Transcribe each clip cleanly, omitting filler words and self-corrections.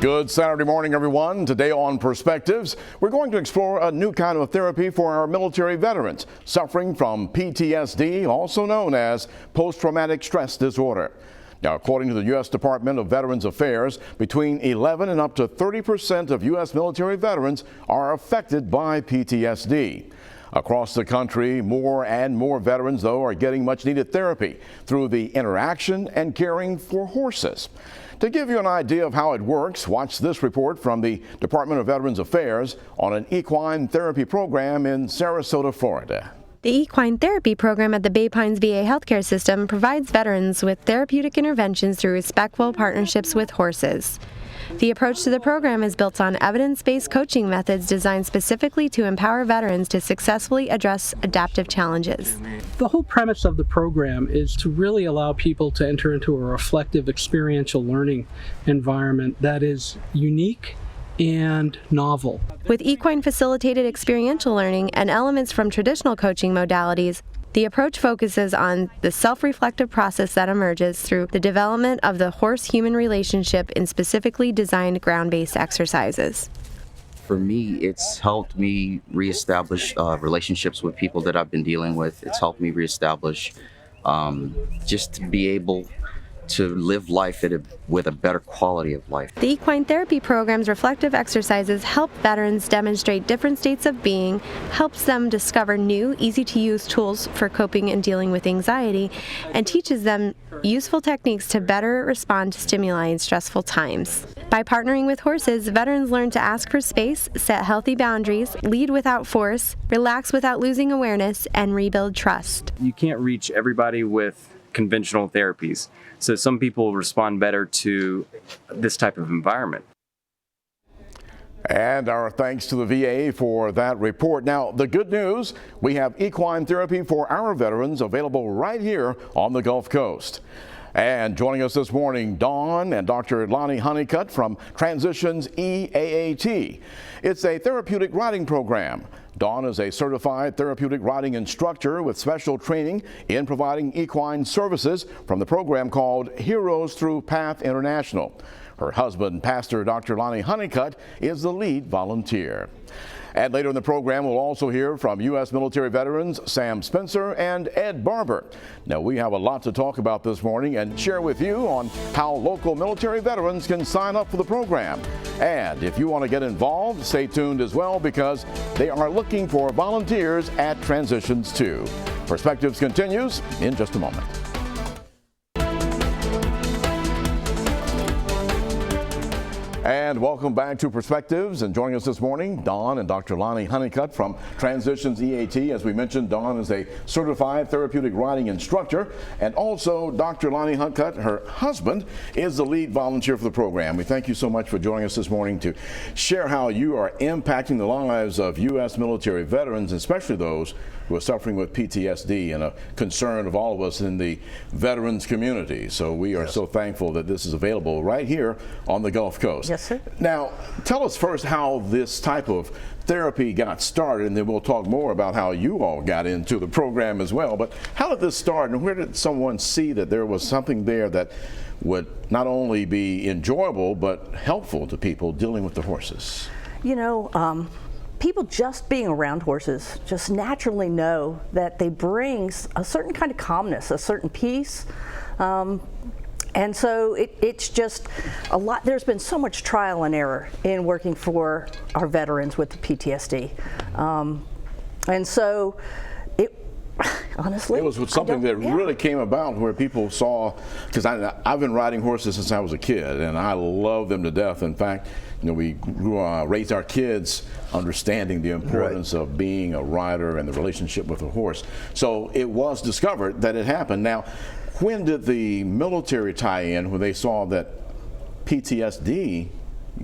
Good Saturday morning, everyone. Today on Perspectives, we're going to explore a new kind of therapy for our military veterans suffering from PTSD, also known as post-traumatic stress disorder. Now, according to the U.S. Department of Veterans Affairs, between 11 and up to 30% of U.S. military veterans are affected by PTSD. Across the country, more and more veterans, though, are getting much-needed therapy through the interaction and caring for horses. To give you an idea of how it works, watch this report from the Department of Veterans Affairs on an equine therapy program in Sarasota, Florida. The equine therapy program at the Bay Pines VA healthcare system provides veterans with therapeutic interventions through respectful partnerships with horses. The approach to the program is built on evidence-based coaching methods designed specifically to empower veterans to successfully address adaptive challenges. The whole premise of the program is to really allow people to enter into a reflective experiential learning environment that is unique and novel. With equine facilitated experiential learning and elements from traditional coaching modalities, the approach focuses on the self-reflective process that emerges through the development of the horse-human relationship in specifically designed ground-based exercises. For me, it's helped me reestablish relationships with people that I've been dealing with. It's helped me reestablish just to be able to live life with a better quality of life. The equine therapy program's reflective exercises help veterans demonstrate different states of being, helps them discover new, easy-to-use tools for coping and dealing with anxiety, and teaches them useful techniques to better respond to stimuli in stressful times. By partnering with horses, veterans learn to ask for space, set healthy boundaries, lead without force, relax without losing awareness, and rebuild trust. You can't reach everybody with conventional therapies. So some people respond better to this type of environment. And our thanks to the VA for that report. Now, the good news, we have equine therapy for our veterans available right here on the Gulf Coast. And joining us this morning, Dawn and Dr. Lonnie Honeycutt from Transitions EAAT. It's a therapeutic riding program. Dawn is a certified therapeutic riding instructor with special training in providing equine services from the program called Heroes Through Path International. Her husband, Pastor Dr. Lonnie Honeycutt, is the lead volunteer. And later in the program, we'll also hear from U.S. military veterans Sam Spencer and Ed Barber. Now, we have a lot to talk about this morning and share with you on how local military veterans can sign up for the program. And if you want to get involved, stay tuned as well because they are looking for volunteers at Transitions 2. Perspectives continues in just a moment. And welcome back to Perspectives. And joining us this morning, Dawn and Dr. Lonnie Honeycutt from Transitions EAT. As we mentioned, Dawn is a certified therapeutic riding instructor, and also Dr. Lonnie Honeycutt, her husband, is the lead volunteer for the program. We thank you so much for joining us this morning to share how you are impacting the lives of U.S. military veterans, especially those who are suffering with PTSD, and a concern of all of us in the veterans community. So we are so thankful that this is available right here on the Gulf Coast. Yes, sir. Now, tell us first how this type of therapy got started, and then we'll talk more about how you all got into the program as well. But how did this start, and where did someone see that there was something there that would not only be enjoyable but helpful to people dealing with the horses? You know, people just being around horses just naturally know that they bring a certain kind of calmness, a certain peace. And so it's just a lot. There's been so much trial and error in working for our veterans with the PTSD. And so honestly, it was something that really came about where people saw, because I've been riding horses since I was a kid, and I love them to death. In fact, you know, we raised our kids understanding the importance of being a rider and the relationship with a horse. So it was discovered that it happened. Now, when did the military tie in when they saw that PTSD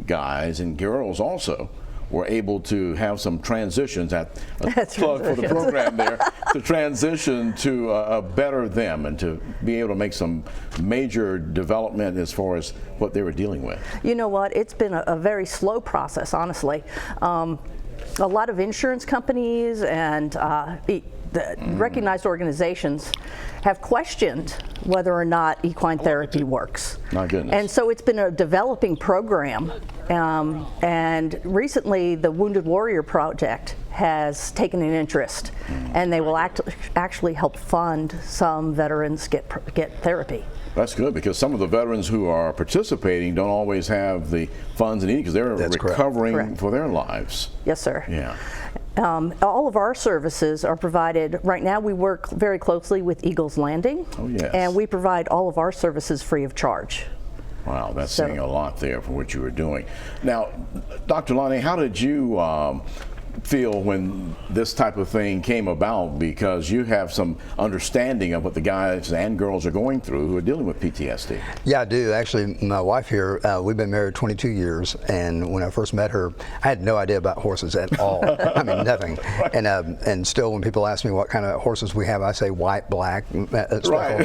guys and girls also were able to have some transitions at a plug for the program there to transition to a better them and to be able to make some major development as far as what they were dealing with? You know what, it's been a very slow process, honestly. A lot of insurance companies and The recognized organizations have questioned whether or not equine therapy works. My goodness. And so it's been a developing program. And recently, the Wounded Warrior Project has taken an interest, and they will actually help fund some veterans get therapy. That's good, because some of the veterans who are participating don't always have the funds they need because they're recovering for their lives. Yes, sir. Yeah. All of our services are provided. Right now, we work very closely with Eagles Landing. Oh, yes. And we provide all of our services free of charge. Wow, that's saying a lot there for what you were doing. Now, Dr. Lonnie, how did you feel when this type of thing came about? Because you have some understanding of what the guys and girls are going through who are dealing with PTSD. Yeah, I do. Actually, my wife here, we've been married 22 years, and when I first met her, I had no idea about horses at all. I mean, nothing. And still, when people ask me what kind of horses we have, I say white, black, or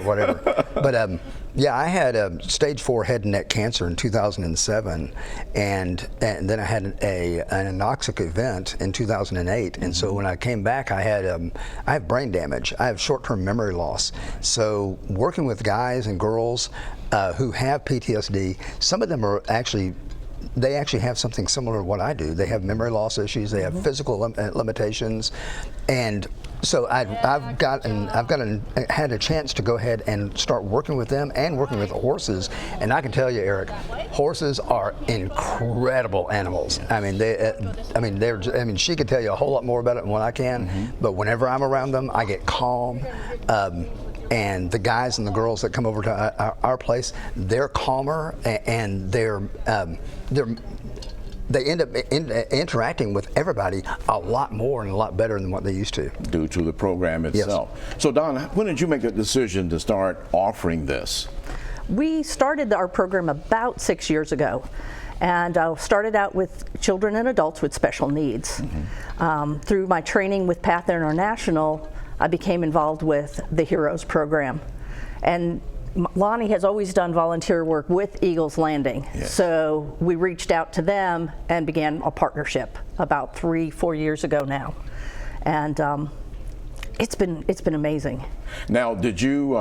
whatever. But yeah, I had stage 4 head and neck cancer in 2007, and then I had an anoxic event in 2008. And so when I came back, I have brain damage. I have short-term memory loss. So working with guys and girls who have PTSD, some of them are they actually have something similar to what I do. They have memory loss issues. They have physical limitations, and so I've had a chance to go ahead and start working with them and working with the horses. And I can tell you, Eric, horses are incredible animals. I mean, she could tell you a whole lot more about it than what I can. But whenever I'm around them, I get calm. And the guys and the girls that come over to our place, they're calmer, and they end up interacting with everybody a lot more and a lot better than what they used to. Due to the program itself. Yes. So Don, when did you make the decision to start offering this? We started our program about 6 years ago. And I started out with children and adults with special needs. Through my training with Path International, I became involved with the Heroes program. And Lonnie has always done volunteer work with Eagles Landing. Yes. So we reached out to them and began a partnership about 3-4 years ago now. And it's been amazing. Now, did you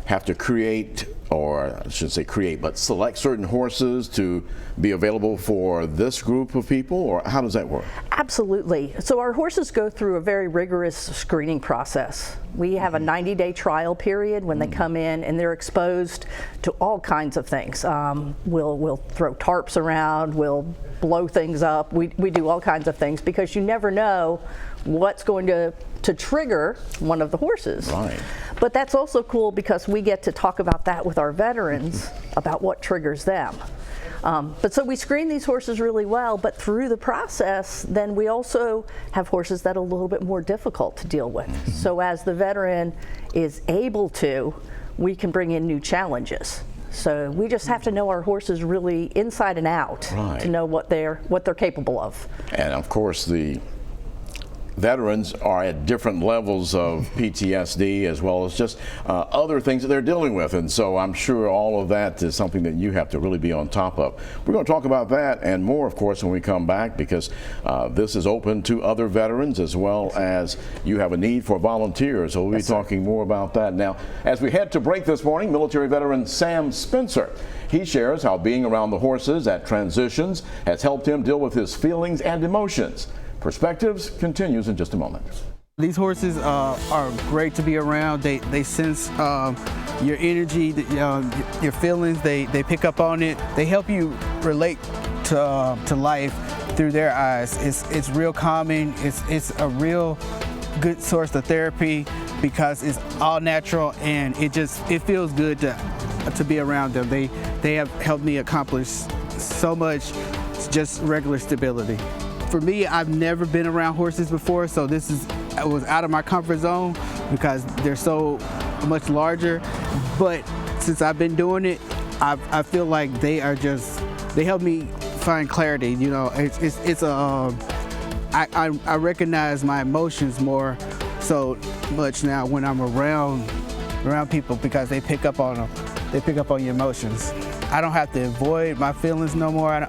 have to create, or I shouldn't say create, but select certain horses to be available for this group of people, or how does that work? Absolutely. So our horses go through a very rigorous screening process. We have a 90-day trial period when they come in, and they're exposed to all kinds of things. We'll throw tarps around, we'll blow things up, we do all kinds of things because you never know what's going to trigger one of the horses. Right. But that's also cool because we get to talk about that with our veterans about what triggers them. But so we screen these horses really well, but through the process, then we also have horses that are a little bit more difficult to deal with. So as the veteran is able to, we can bring in new challenges. So we just have to know our horses really inside and out to know what they're capable of. And of course, the veterans are at different levels of PTSD as well as just other things that they're dealing with, and so I'm sure all of that is something that you have to really be on top of. We're going to talk about that and more, of course, when we come back, because this is open to other veterans as well as you have a need for volunteers, so we'll be talking more about that. Now, as we head to break this morning, military veteran Sam Spencer, he shares how being around the horses at transitions has helped him deal with his feelings and emotions. Perspectives continues in just a moment. These horses are great to be around. They sense your energy, your feelings. They pick up on it. They help you relate to life through their eyes. It's real calming. It's a real good source of therapy because it's all natural, and it feels good to be around them. They have helped me accomplish so much, just regular stability. For me, I've never been around horses before, so I was out of my comfort zone because they're so much larger. But since I've been doing it, I feel like they help me find clarity. You know, I recognize my emotions more so much now when I'm around people because they pick up on them. They pick up on your emotions. I don't have to avoid my feelings no more.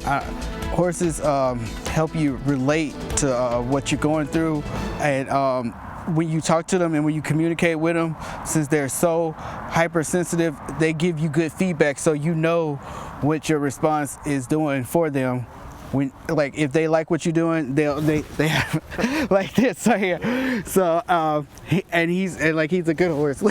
Horses help you relate to what you're going through, and when you talk to them and when you communicate with them, since they're so hypersensitive, they give you good feedback, so you know what your response is doing for them. When, like, if they like what you're doing, they have like this right here. So he's a good horse.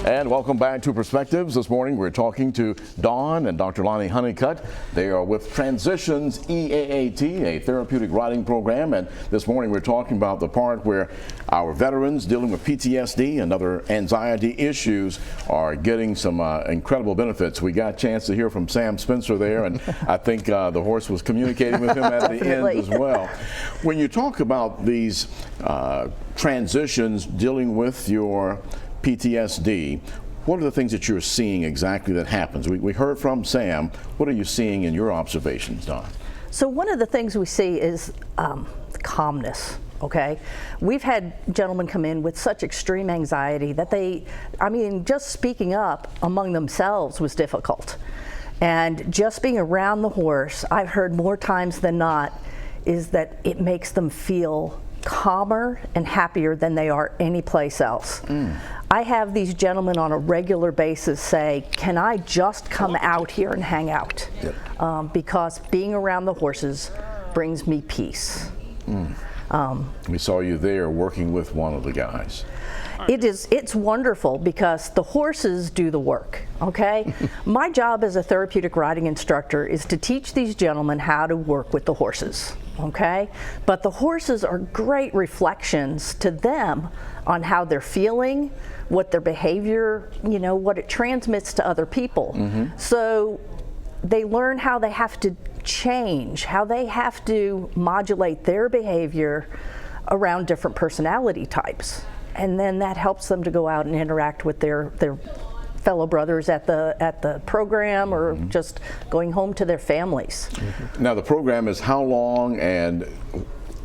And welcome back to Perspectives. This morning we're talking to Dawn and Dr. Lonnie Honeycutt. They are with Transitions EAAT, a therapeutic riding program. And this morning we're talking about the part where our veterans dealing with PTSD and other anxiety issues are getting some incredible benefits. We got a chance to hear from Sam Spencer there, and I think the horse was communicating with him at the end as well. When you talk about these transitions dealing with your PTSD, what are the things that you're seeing exactly that happens? We heard from Sam. What are you seeing in your observations, Don? So one of the things we see is calmness. Okay, we've had gentlemen come in with such extreme anxiety that just speaking up among themselves was difficult. And just being around the horse, I've heard more times than not, is that it makes them feel calmer and happier than they are anyplace else. I have these gentlemen on a regular basis say, can I just come out here and hang out? Yep. Because being around the horses brings me peace. We saw you there working with one of the guys. It's wonderful because the horses do the work, okay? My job as a therapeutic riding instructor is to teach these gentlemen how to work with the horses, okay? But the horses are great reflections to them on how they're feeling, what their behavior, what it transmits to other people. So they learn how they have to change, how they have to modulate their behavior around different personality types. And then that helps them to go out and interact with their fellow brothers at the program, or just going home to their families. Now the program is how long, and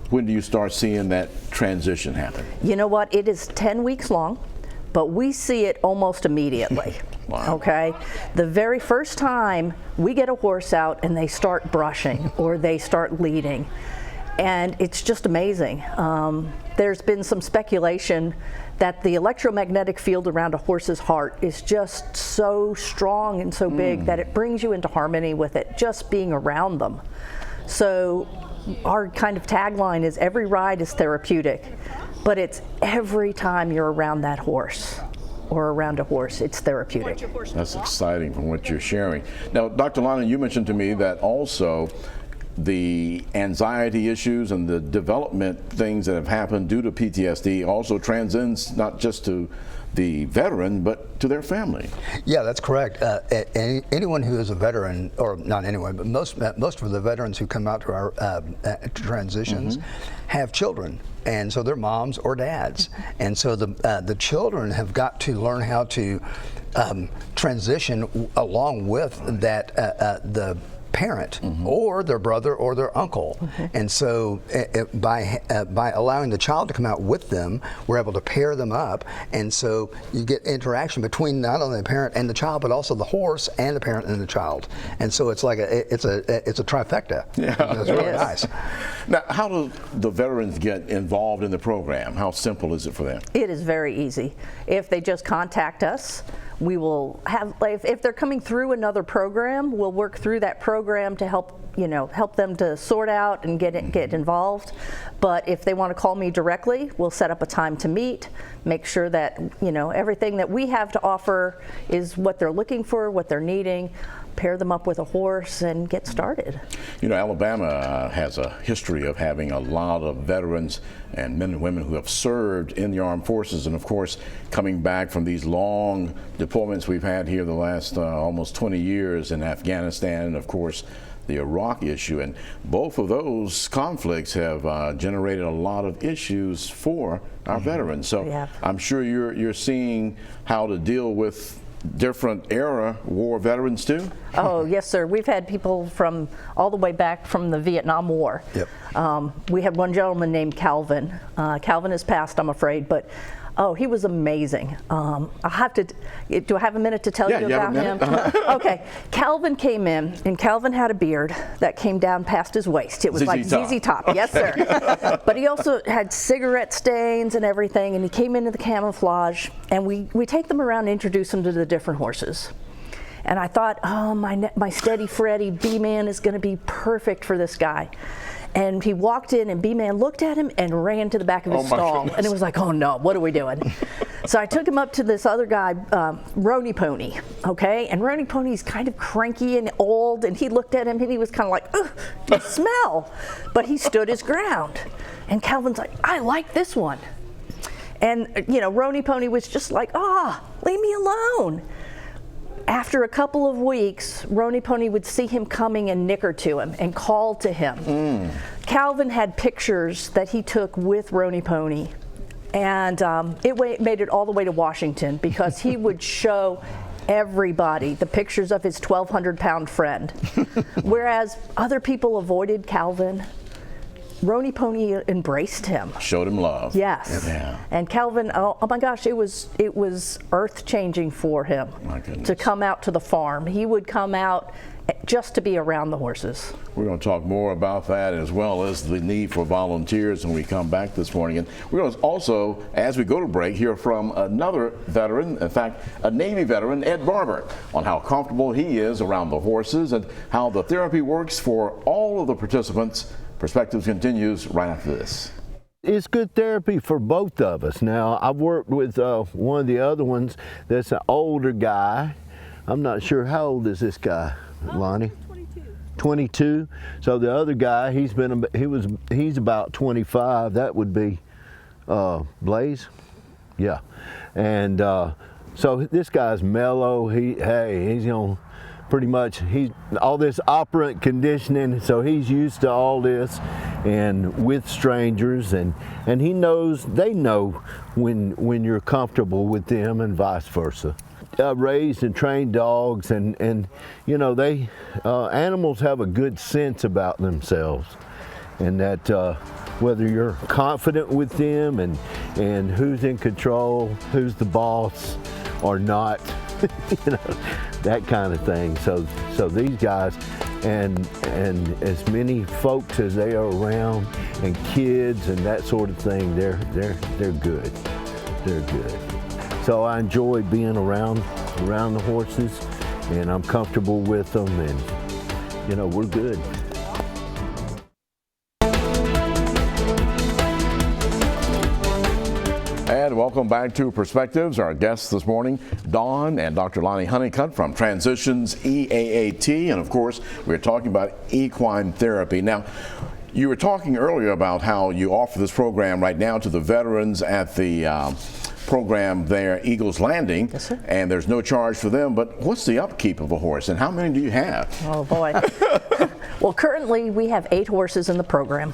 when do you start seeing that transition happen? You know what, it is 10 weeks long, but we see it almost immediately. Wow. Okay, the very first time we get a horse out and they start brushing or they start leading, and it's just amazing. There's been some speculation that the electromagnetic field around a horse's heart is just so strong and so big that it brings you into harmony with it, just being around them. So our kind of tagline is every ride is therapeutic, but it's every time you're around that horse or around a horse, it's therapeutic. That's exciting from what you're sharing. Now, Dr. Lonnie, you mentioned to me that also the anxiety issues and the development things that have happened due to PTSD also transcends not just to the veteran, but to their family. Yeah, that's correct. Anyone who is a veteran, or not anyone, but most of the veterans who come out to our transitions have children, and so they're moms or dads, and so the children have got to learn how to transition along with that the parent or their brother or their uncle. And so by allowing the child to come out with them, we're able to pair them up, and so you get interaction between not only the parent and the child, but also the horse and the parent and the child. And so it's like it's a trifecta. Yeah, it's really nice. Now, how do the veterans get involved in the program? How simple is it for them? It is very easy. If they just contact us, we will have, if they're coming through another program, we'll work through that program to help them to sort out and get involved. But if they want to call me directly, we'll set up a time to meet, make sure that everything that we have to offer is what they're looking for, what they're needing, pair them up with a horse and get started. Alabama has a history of having a lot of veterans and men and women who have served in the armed forces, and of course coming back from these long deployments we've had here the last almost 20 years in Afghanistan, and of course the Iraq issue, and both of those conflicts have generated a lot of issues for our veterans. So I'm sure you're seeing how to deal with different era war veterans too? Oh yes, sir. We've had people from all the way back from the Vietnam War. Yep. We had one gentleman named Calvin. Calvin has passed, I'm afraid, but Oh, he was amazing. I'll have to, do I have a minute to tell you about him? Okay, Calvin came in, and Calvin had a beard that came down past his waist. It was like ZZ Top, yes sir. But he also had cigarette stains and everything, and he came into the camouflage, and we take them around and introduce them to the different horses. And I thought, oh, my steady Freddy B-Man is gonna be perfect for this guy. And he walked in, and B-Man looked at him and ran to the back of his stall. And it was like, oh no, what are we doing? So I took him up to this other guy, Rony Pony, okay? And Rony Pony's kind of cranky and old, and he looked at him and he was kind of like, ugh, you smell. But he stood his ground. And Calvin's like, I like this one. And you know, Rony Pony was just like, leave me alone. After a couple of weeks, Rony Pony would see him coming and nicker to him and call to him. Calvin had pictures that he took with Rony Pony, and it made it all the way to Washington because he would show everybody the pictures of his 1,200-pound friend. Whereas other people avoided Calvin, Rony Pony embraced him. Showed him love. Yes. Yeah. And Calvin, oh my gosh, it was earth-changing for him to come out to the farm. He would come out just to be around the horses. We're going to talk more about that, as well as the need for volunteers when we come back this morning. And we're going to also, as we go to break, hear from another veteran, in fact, a Navy veteran, Ed Barber, on how comfortable he is around the horses and how the therapy works for all of the participants. Perspectives continues right after this. It's good therapy for both of us. Now, I've worked with one of the other ones that's an older guy. I'm not sure, how old is this guy, Lonnie? 22. 22. So the other guy, he's about 25. That would be Blaze. Yeah. And so this guy's mellow. He's on pretty much, he's all this operant conditioning, so he's used to all this and with strangers, and he knows, they know when you're comfortable with them and vice versa. Raised and trained dogs, and you know, they animals have a good sense about themselves, and that whether you're confident with them and who's in control, who's the boss or not, you know, that kind of thing. So these guys and as many folks as they are around, and kids and that sort of thing, they're good. They're good. So I enjoy being around the horses, and I'm comfortable with them, and you know, we're good. And welcome back to Perspectives. Our guests this morning, Dawn and Dr. Lonnie Honeycutt from Transitions EAAT, and of course, we're talking about equine therapy. Now, you were talking earlier about how you offer this program right now to the veterans at the program there, Eagles Landing. Yes, sir. And there's no charge for them, but what's the upkeep of a horse, and how many do you have? Oh boy. Well, currently we have 8 horses in the program.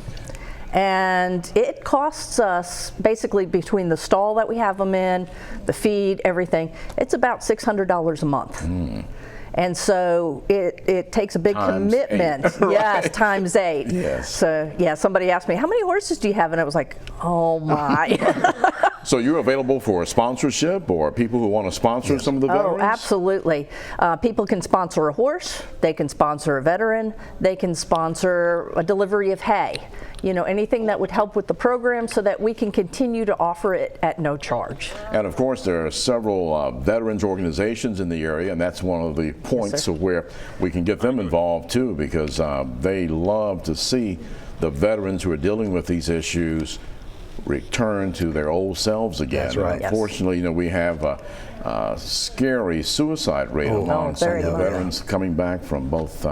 And it costs us, basically between the stall that we have them in, the feed, everything, it's about $600 a month. And so it takes a big commitment. Right. Yes, times 8. Yes. So yeah, somebody asked me, how many horses do you have? And I was like, oh my. So you're available for a sponsorship, or people who want to sponsor some of the veterans? Oh, absolutely. People can sponsor a horse, they can sponsor a veteran, they can sponsor a delivery of hay. You know, anything that would help with the program so that we can continue to offer it at no charge. And of course, there are several veterans organizations in the area, and that's one of the points of where we can get them involved too, because they love to see the veterans who are dealing with these issues return to their old selves again. That's right. Unfortunately, you know, we have a scary suicide rate among some of the veterans coming back from both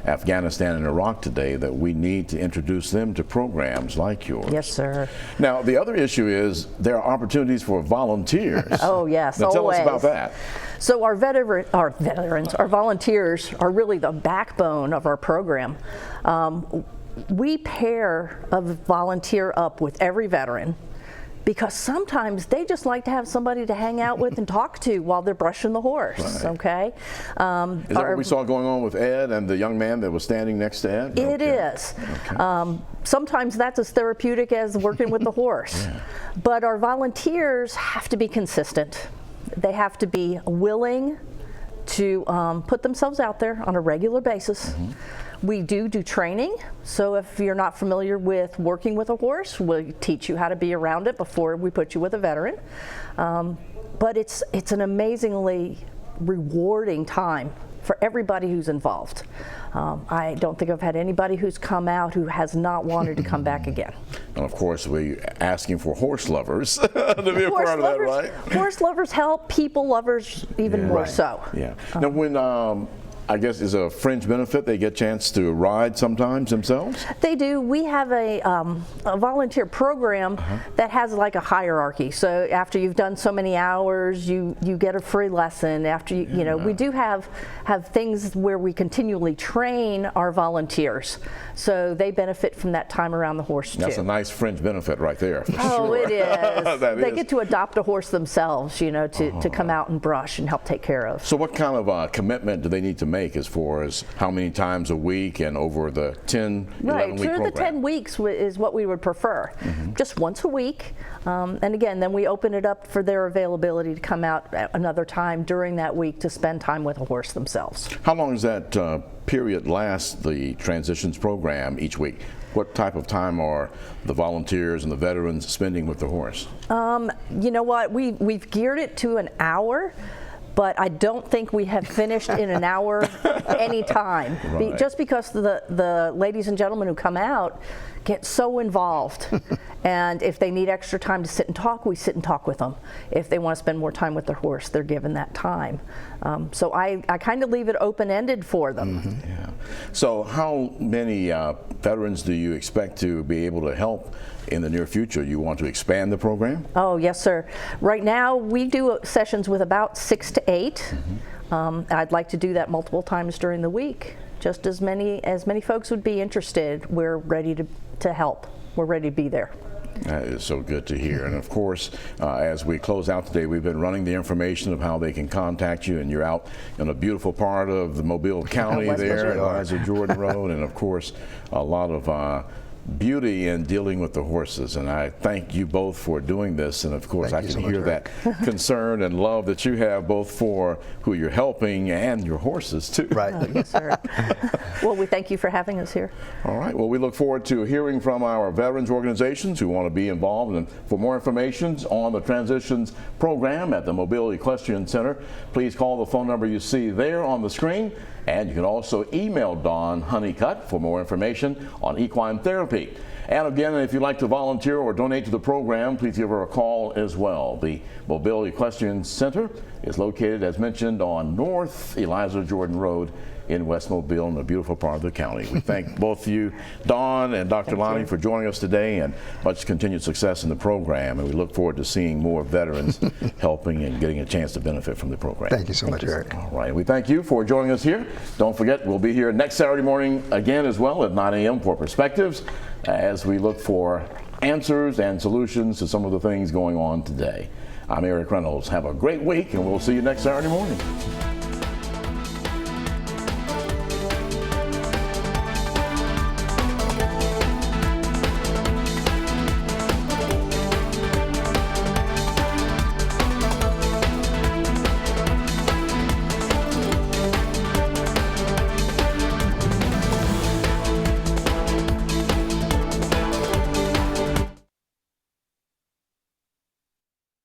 Afghanistan and Iraq today, that we need to introduce them to programs like yours. Yes, sir. Now, the other issue is there are opportunities for volunteers. Oh, yes, now, always. Tell us about that. So our veterans, our volunteers are really the backbone of our program. We pair a volunteer up with every veteran because sometimes they just like to have somebody to hang out with and talk to while they're brushing the horse. Right. Okay. Is that what we saw going on with Ed and the young man that was standing next to Ed? It is. Okay. Sometimes that's as therapeutic as working with the horse. Yeah. But our volunteers have to be consistent. They have to be willing to put themselves out there on a regular basis. We do training, so if you're not familiar with working with a horse, we'll teach you how to be around it before we put you with a veteran. But it's an amazingly rewarding time for everybody who's involved. I don't think I've had anybody who's come out who has not wanted to come back again. And of course, we're asking for horse lovers to be a part of that, right? Horse lovers help, people lovers even more so. Yeah. Now, when I guess is a fringe benefit, they get a chance to ride sometimes themselves? They do. We have a volunteer program that has like a hierarchy. So after you've done so many hours, you get a free lesson. After you know, we do have things where we continually train our volunteers. So they benefit from that time around the horse too. That's a nice fringe benefit right there. For oh, sure. It is. They is. get to adopt a horse themselves, you know, to come out and brush and help take care of. So what kind of commitment do they need to make as far as how many times a week and over the 10, 11-week program? Through the 10 weeks is what we would prefer. Just once a week. And again, then we open it up for their availability to come out another time during that week to spend time with a horse themselves. How long does that period last, the transitions program, each week? What type of time are the volunteers and the veterans spending with the horse? You know what, we've geared it to an hour, but I don't think we have finished in an hour any time. Right. Just because the ladies and gentlemen who come out get so involved. And if they need extra time to sit and talk, we sit and talk with them. If they want to spend more time with their horse, they're given that time. So I kind of leave it open-ended for them. Yeah. So how many veterans do you expect to be able to help in the near future? You want to expand the program? Oh, yes, sir. Right now, we do sessions with about 6 to 8. I'd like to do that multiple times during the week. Just as many folks would be interested, we're ready to help. We're ready to be there. That is so good to hear. And of course, as we close out today, we've been running the information of how they can contact you, and you're out in a beautiful part of the Mobile County there at Eliza Jordan Road, and of course, a lot of beauty in dealing with the horses, and I thank you both for doing this. And of course, I can hear that concern and love that you have both for who you're helping and your horses too. Right. Yes, sir. Well, we thank you for having us here. All right. Well, we look forward to hearing from our veterans organizations who want to be involved. And for more information on the Transitions program at the Mobile Equestrian Center, please call the phone number you see there on the screen. And you can also email Dawn Honeycutt for more information on equine therapy. And again, if you'd like to volunteer or donate to the program, please give her a call as well. The Mobile Equestrian Center is located, as mentioned, on North Eliza Jordan Road in West Mobile, in a beautiful part of the county. We thank both of you, Dawn and Dr. Lonnie, for joining us today, and much continued success in the program. And we look forward to seeing more veterans helping and getting a chance to benefit from the program. Thank you so much, Eric. All right. We thank you for joining us here. Don't forget, we'll be here next Saturday morning again as well at 9 a.m. for Perspectives, as we look for answers and solutions to some of the things going on today. I'm Eric Reynolds. Have a great week, and we'll see you next Saturday morning.